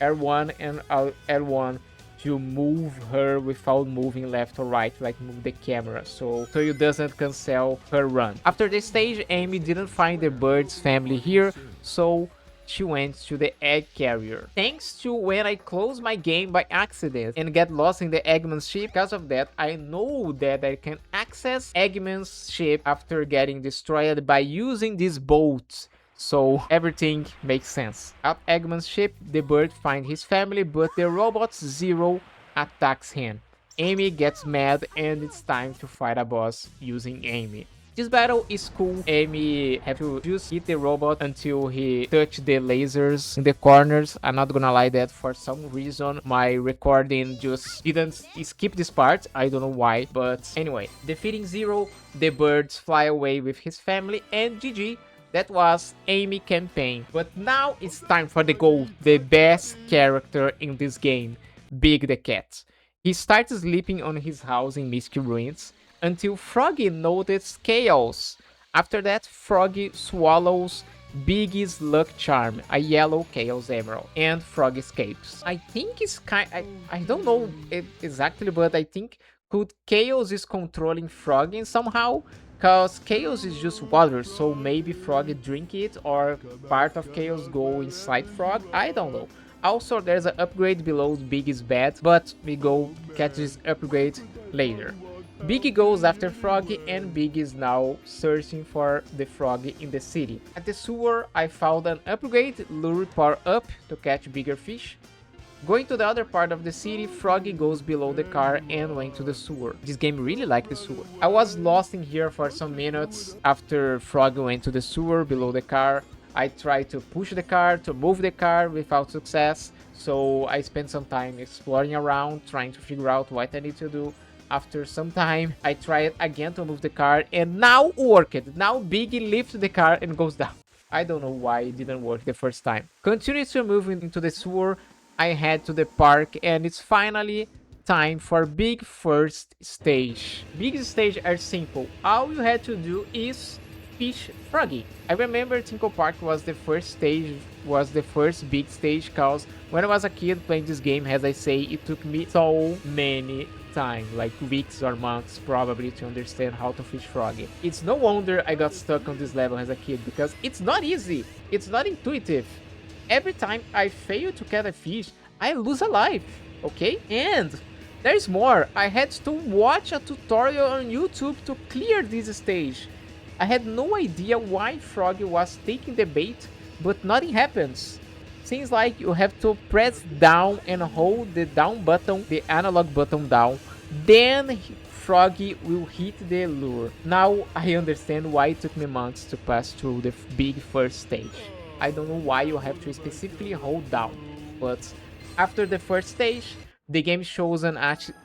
R1 and L1 to move her without moving left or right, like move the camera, so you doesn't cancel her run. After this stage, Amy didn't find the bird's family here, so she went to the egg carrier. Thanks to when I close my game by accident and get lost in the Eggman's ship, because of that, I know that I can access Eggman's ship after getting destroyed by using these bolts. So everything makes sense. At Eggman's ship, the bird finds his family, but the robot Zero attacks him. Amy gets mad and it's time to fight a boss using Amy. This battle is cool. Amy have to just hit the robot until he touch the lasers in the corners. I'm not gonna lie that for some reason my recording just didn't skip this part. I don't know why, but anyway. Defeating Zero, the birds fly away with his family and GG. That was Amy campaign. But now it's time for the goal, the best character in this game, Big the Cat. He starts sleeping on his house in Mystic Ruins until Froggy notices Chaos. After that, Froggy swallows Big's luck charm, a yellow Chaos Emerald, and Frog escapes. I think it's I don't know it exactly, but I think Chaos is controlling Froggy somehow. Cause Chaos is just water, so maybe Frog drink it or part of Chaos go inside Frog, I don't know. Also, there's an upgrade below Big's bed, but we go catch this upgrade later. Big goes after Froggy and Big is now searching for the Froggy in the city. At the sewer, I found an upgrade, Lure Power Up, to catch bigger fish. Going to the other part of the city, Froggy goes below the car and went to the sewer. This game really liked the sewer. I was lost in here for some minutes after Froggy went to the sewer below the car. I tried to push the car, to move the car without success. So I spent some time exploring around, trying to figure out what I need to do. After some time, I tried again to move the car and now worked. Now Biggie lifts the car and goes down. I don't know why it didn't work the first time. Continue to move into the sewer. I head to the park and it's finally time for big first stage. Big stage are simple. All you had to do is fish Froggy. I remember Tinkle Park was the first stage, was the first big stage, cause when I was a kid playing this game, as I say, it took me so many time, like weeks or months probably, to understand how to fish Froggy. It's no wonder I got stuck on this level as a kid, because it's not easy, it's not intuitive. Every time I fail to catch a fish, I lose a life, okay? And there's more, I had to watch a tutorial on YouTube to clear this stage. I had no idea why Froggy was taking the bait, but nothing happens. Seems like you have to press down and hold the down button, the analog button down, then Froggy will hit the lure. Now I understand why it took me months to pass through the big first stage. I don't know why you have to specifically hold down, but after the first stage, the game shows an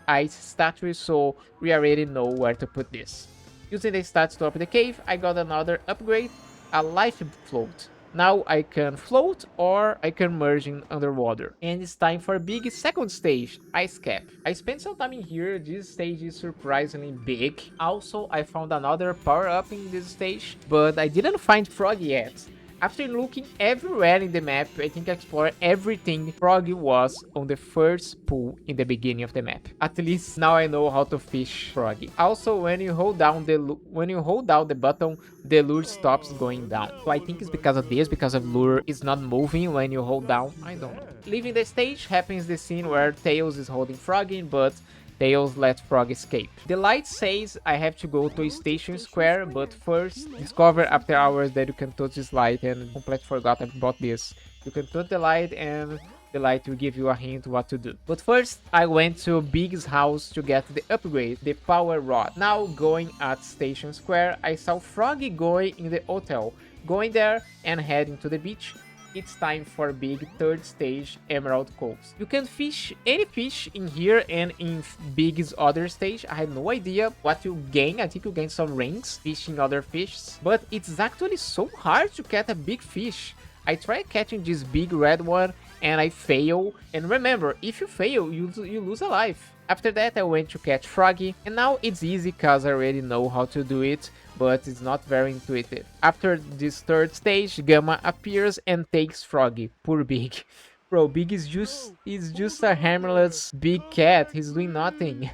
ice statue, so we already know where to put this. Using the stats to open the cave, I got another upgrade, a life float. Now I can float or I can merge in underwater. And it's time for a big second stage, Ice Cap. I spent some time in here, this stage is surprisingly big. Also, I found another power up in this stage, but I didn't find Froggy yet. After looking everywhere in the map, I think I explored everything. Froggy was on the first pool in the beginning of the map. At least now I know how to fish Froggy. Also, when you hold down the button, the lure stops going down. So I think it's because of this, because of lure is not moving when you hold down. I don't know. Leaving the stage happens the scene where Tails is holding Froggy, but Tails let Frog escape. The light says I have to go to Station Square, but first discover after hours that you can touch this light, and completely forgot about this. You can touch the light and the light will give you a hint what to do. But first, I went to Big's house to get the upgrade, the power rod. Now going at Station Square, I saw Froggy going in the hotel. Going there and heading to the beach, it's time for big third stage Emerald Coves. You can fish any fish in here and in Big's other stage. I had no idea what you gain. I think you gain some rings fishing other fishes, but it's actually so hard to catch a big fish. I tried catching this big red one and I fail. And remember, if you fail, you lose a life. After that, I went to catch Froggy, and now it's easy because I already know how to do it, but it's not very intuitive. After this third stage, Gamma appears and takes Froggy. Poor Big. Bro, Big is just a harmless big cat. He's doing nothing.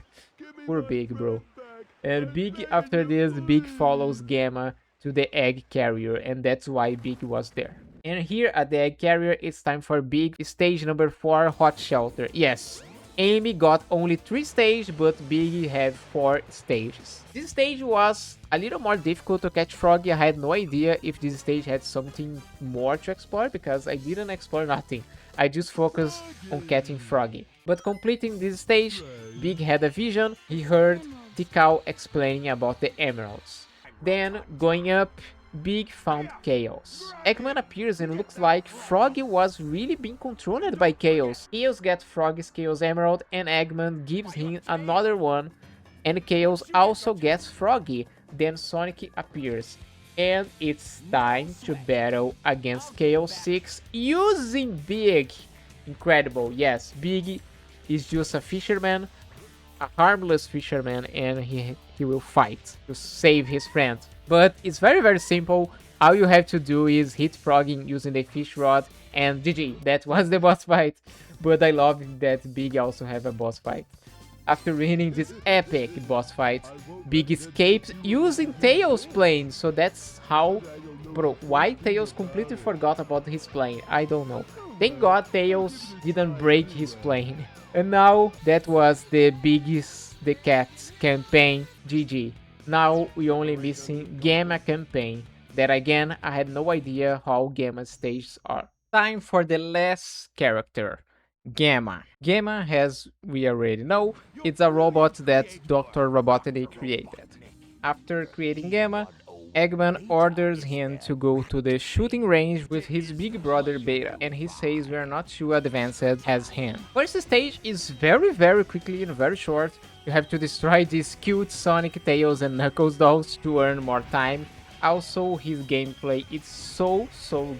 Poor Big, bro. And Big, after this, Big follows Gamma to the egg carrier, and that's why Big was there. And here at the egg carrier, it's time for Big stage number 4, Hot Shelter. Yes, Amy got only 3 stages, but Big had 4 stages. This stage was a little more difficult to catch Froggy. I had no idea if this stage had something more to explore, because I didn't explore nothing. I just focused on catching Froggy. But completing this stage, Big had a vision. He heard Chao explaining about the emeralds. Then, going up, Big found Chaos. Eggman appears and looks like Froggy was really being controlled by Chaos. Chaos gets Froggy's Chaos Emerald and Eggman gives him another one, and Chaos also gets Froggy. Then Sonic appears and it's time to battle against Chaos 6 using Big. Incredible. Yes, Big is just a fisherman, a harmless fisherman, and he will fight to save his friend. But it's very simple. All you have to do is hit Froggy using the fish rod and GG. That was the boss fight. But I love that Big also have a boss fight. After winning this epic boss fight, Big escapes using Tails' plane. So that's how... Bro, why Tails completely forgot about his plane? I don't know. Thank God Tails didn't break his plane. And now that was the the Cats campaign. GG. Now we only missing Gamma campaign. That again, I had no idea how Gamma stages are. Time for the last character, Gamma. Gamma, as we already know, it's a robot that Dr. Robotnik created. After creating Gamma, Eggman orders him to go to the shooting range with his big brother Beta, and he says we are not too advanced as him. First stage is very quickly and very short. You have to destroy these cute Sonic, Tails and Knuckles dolls to earn more time. Also, his gameplay is so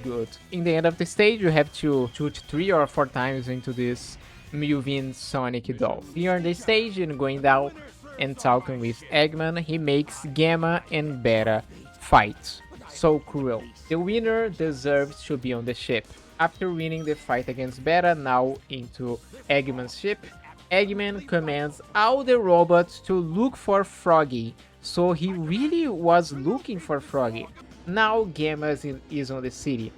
good. In the end of the stage, you have to shoot 3 or 4 times into this moving Sonic doll. Clearing the stage and going down and talking with Eggman, he makes Gamma and Beta fight. So cruel. The winner deserves to be on the ship. After winning the fight against Beta, now into Eggman's ship, Eggman commands all the robots to look for Froggy, so he really was looking for Froggy. Now Gamma is on the city.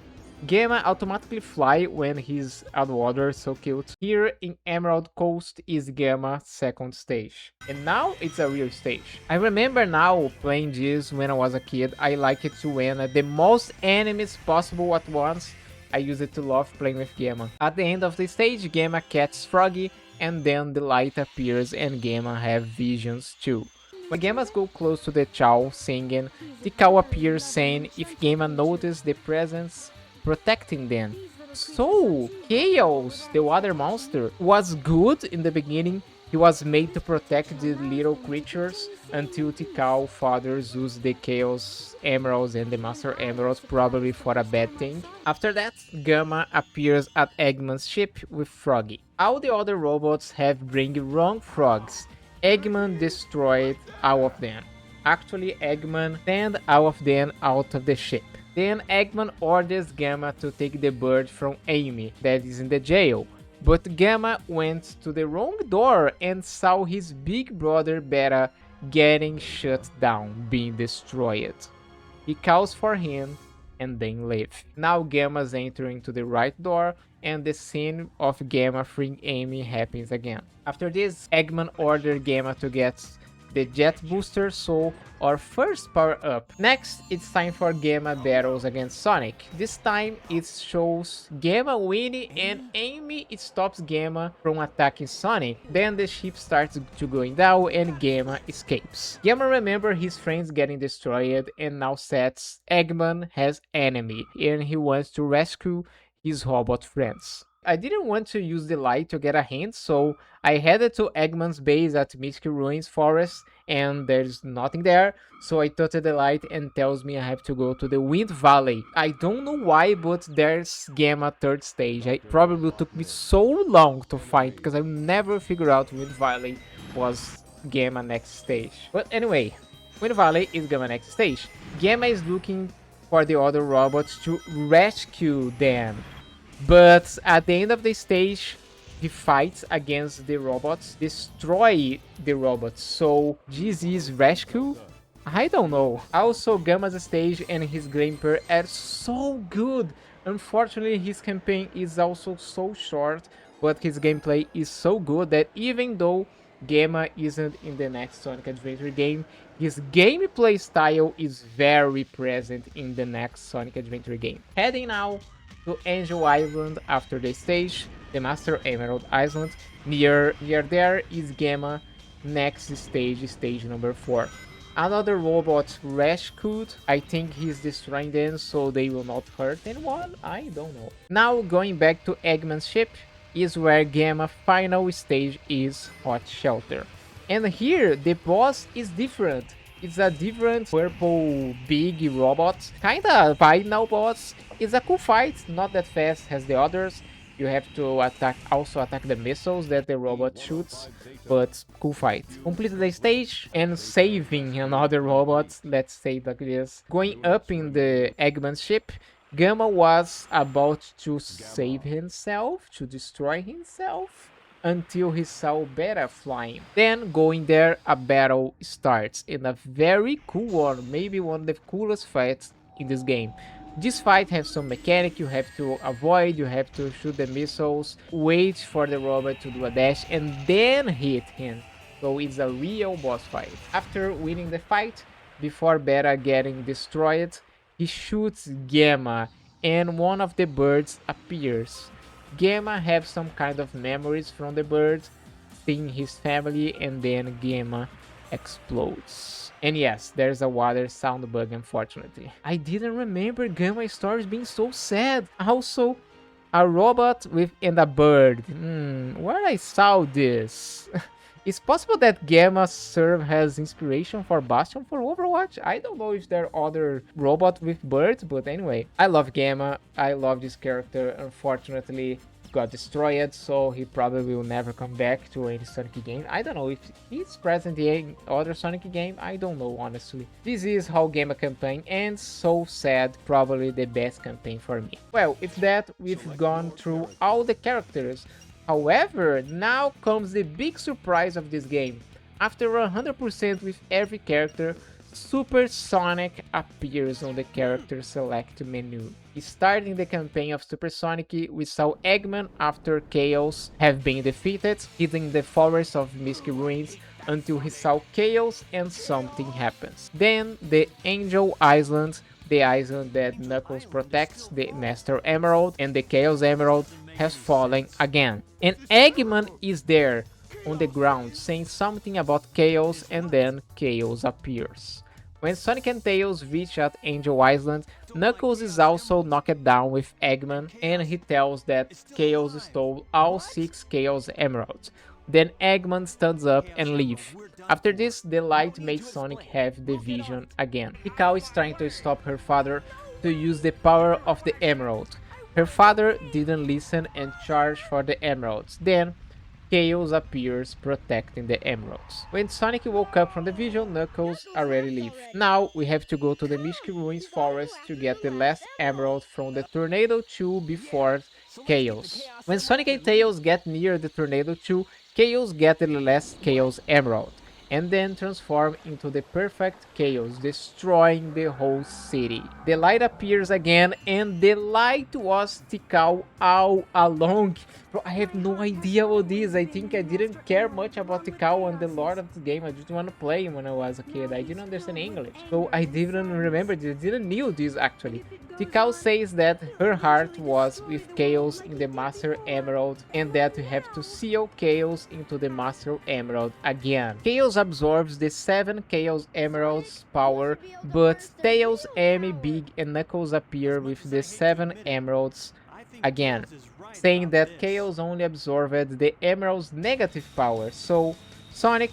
Gamma automatically fly when he's underwater, so cute. Here in Emerald Coast is Gamma's second stage. And now it's a real stage. I remember now playing this when I was a kid. I liked it to win the most enemies possible at once. I used it to love playing with Gamma. At the end of the stage, Gamma catches Froggy, and then the light appears and Gamma have visions too. When Gammas go close to the Chao singing, the cow appears saying if Gamma notices the presence protecting them. So, Chaos, the water monster, was good in the beginning. He was made to protect the little creatures until Tikal fathers used the Chaos Emeralds and the Master Emeralds, probably for a bad thing. After that, Gamma appears at Eggman's ship with Froggy. All the other robots have bring wrong frogs. Eggman destroyed all of them. Actually, Eggman sent all of them out of the ship. Then Eggman orders Gamma to take the bird from Amy, that is in the jail. But Gamma went to the wrong door and saw his big brother Beta getting shut down, being destroyed. He calls for him and then leaves. Now Gamma's entering to the right door and the scene of Gamma freeing Amy happens again. After this, Eggman ordered Gamma to get the Jet Booster Soul, our first power up. Next, it's time for Gamma battles against Sonic. This time it shows Gamma winning and Amy stops Gamma from attacking Sonic. Then the ship starts to going down and Gamma escapes. Gamma remembers his friends getting destroyed and now sets Eggman as enemy and he wants to rescue his robot friends. I didn't want to use the light to get a hint, so I headed to Eggman's base at Mystic Ruins Forest, and there's nothing there, so I touched the light and tells me I have to go to the Wind Valley. I don't know why, but there's Gamma third stage. It probably took me so long to find, because I never figured out Wind Valley was Gamma next stage. But anyway, Wind Valley is Gamma next stage. Gamma is looking for the other robots to rescue them. But at the end of the stage, he fights against the robots, destroy the robots. So this is rescue? I don't know. Also, Gamma's stage and his gameplay are so good. Unfortunately, his campaign is also so short, but his gameplay is so good that even though Gamma isn't in the next Sonic Adventure game, his gameplay style is very present in the next Sonic Adventure game. Heading now to Angel Island after the stage, the Master Emerald Island. Near there is Gamma next stage, stage number 4. Another robot rescued. I think he's destroying them so they will not hurt anyone. I don't know. Now going back to Eggman's ship is where Gamma final stage is Hot Shelter. And here the boss is different. It's a different purple big robot, kinda final boss. It's a cool fight, not that fast as the others. You have to also attack the missiles that the robot shoots, but cool fight. Completed the stage and saving another robot, let's say like this. Going up in the Eggman ship, Gamma was about to save himself, to destroy himself, until he saw Beta flying. Then going there, a battle starts in a very cool one, maybe one of the coolest fights in this game. This fight has some mechanic, you have to avoid, you have to shoot the missiles, wait for the robot to do a dash and then hit him. So it's a real boss fight. After winning the fight, before Beta getting destroyed, he shoots Gamma and one of the birds appears. Gamma have some kind of memories from the bird, seeing his family, and then Gamma explodes. And yes, there's a water sound bug, unfortunately. I didn't remember Gamma stories being so sad. Also, a robot with and a bird. Where I saw this? It's possible that Gamma serve as inspiration for Bastion for Overwatch. I don't know if there are other robots with birds, but anyway, I love Gamma. I love this character. Unfortunately, got destroyed, so he probably will never come back to any Sonic game. I don't know if he's present in other Sonic game. I don't know, honestly. This is how Gamma campaign ends. So sad. Probably the best campaign for me. Well, with that, we've gone through all the characters. However, now comes the big surprise of this game. After 100% with every character, Super Sonic appears on the character select menu. Starting the campaign of Super Sonic, we saw Eggman after Chaos have been defeated, hitting the forest of Misty Ruins until he saw Chaos and something happens. Then the Angel Island, the island that Knuckles protects, the Master Emerald and the Chaos Emerald, has fallen again. And Eggman is there on the ground saying something about Chaos, and then Chaos appears. When Sonic and Tails reach at Angel Island, Knuckles is also knocked down with Eggman, and he tells that Chaos stole all 6 Chaos Emeralds. Then Eggman stands up and leaves. After this, the light makes Sonic have the vision again. Tikal is trying to stop her father to use the power of the Emerald. Her father didn't listen and charged for the Emeralds. Then Chaos appears protecting the emeralds. When Sonic woke up from the vision, Knuckles already left. Now we have to go to the Misty Ruins forest to get the last emerald from the Tornado 2 before Chaos. When Sonic and Tails get near the Tornado 2, Chaos gets the last Chaos Emerald, and then transform into the perfect Chaos, destroying the whole city. The light appears again, and the light was Tikal all along. Bro, I have no idea what this. I think I didn't care much about Tikal and the lore of the game. I just want to play when I was a kid. I didn't understand English, so I didn't remember this. I didn't knew this actually. Tikal says that her heart was with Chaos in the Master Emerald, and that you have to seal Chaos into the Master Emerald again. Chaos absorbs the 7 Chaos Emeralds power, but Tails, Amy, Big, and Knuckles appear with the 7 Emeralds again, saying that Chaos only absorbed the Emerald's negative power, so Sonic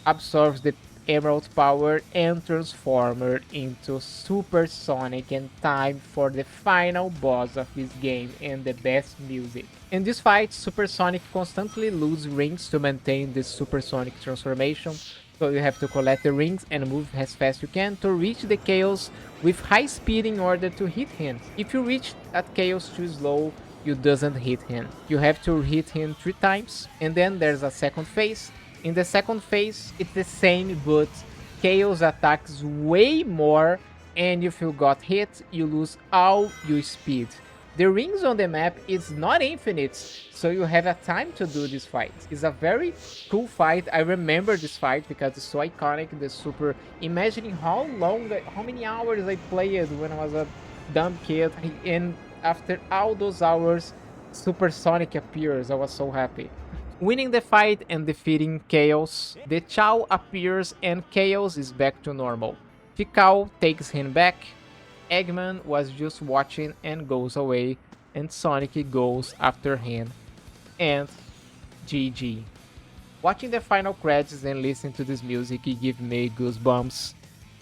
absorbs the Emerald power and transforms into Super Sonic, and time for the final boss of this game and the best music. In this fight, Super Sonic constantly loses rings to maintain the Super Sonic transformation, so you have to collect the rings and move as fast you can to reach the Chaos with high speed in order to hit him. If you reach at Chaos too slow, you doesn't hit him. You have to hit him 3 times, and then there's a second phase. In the second phase, it's the same, but Chaos attacks way more, and if you got hit, you lose all your speed. The rings on the map is not infinite, so you have a time to do this fight. It's a very cool fight. I remember this fight because it's so iconic. The Super. Imagining how many hours I played when I was a dumb kid, and after all those hours, Super Sonic appears. I was so happy. Winning the fight and defeating Chaos, the Chao appears and Chaos is back to normal. Tikal takes him back, Eggman was just watching and goes away, and Sonic goes after him, and GG. Watching the final credits and listening to this music give me goosebumps.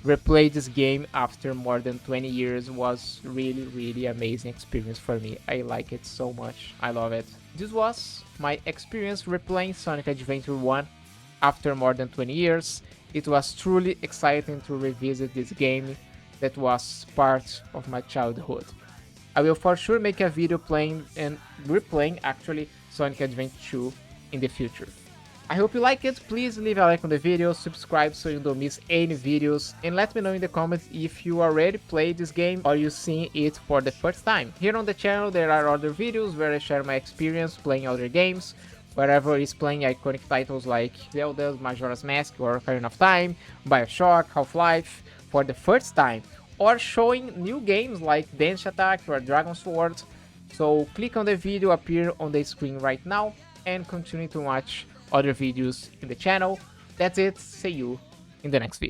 Replay this game after more than 20 years was really amazing experience for me. I like it so much. I love it. This was my experience replaying Sonic Adventure 1 after more than 20 years. It was truly exciting to revisit this game that was part of my childhood. I will for sure make a video playing and replaying actually Sonic Adventure 2 in the future. I hope you like it. Please leave a like on the video, subscribe so you don't miss any videos, and let me know in the comments if you already played this game or you seen it for the first time. Here on the channel there are other videos where I share my experience playing other games, wherever is playing iconic titles like Zelda's Majora's Mask or Ocarina of Time, Bioshock, Half-Life for the first time, or showing new games like Dance Attack or Dragon Sword. So click on the video appear on the screen right now and continue to watch other videos in the channel. That's it, see you in the next video.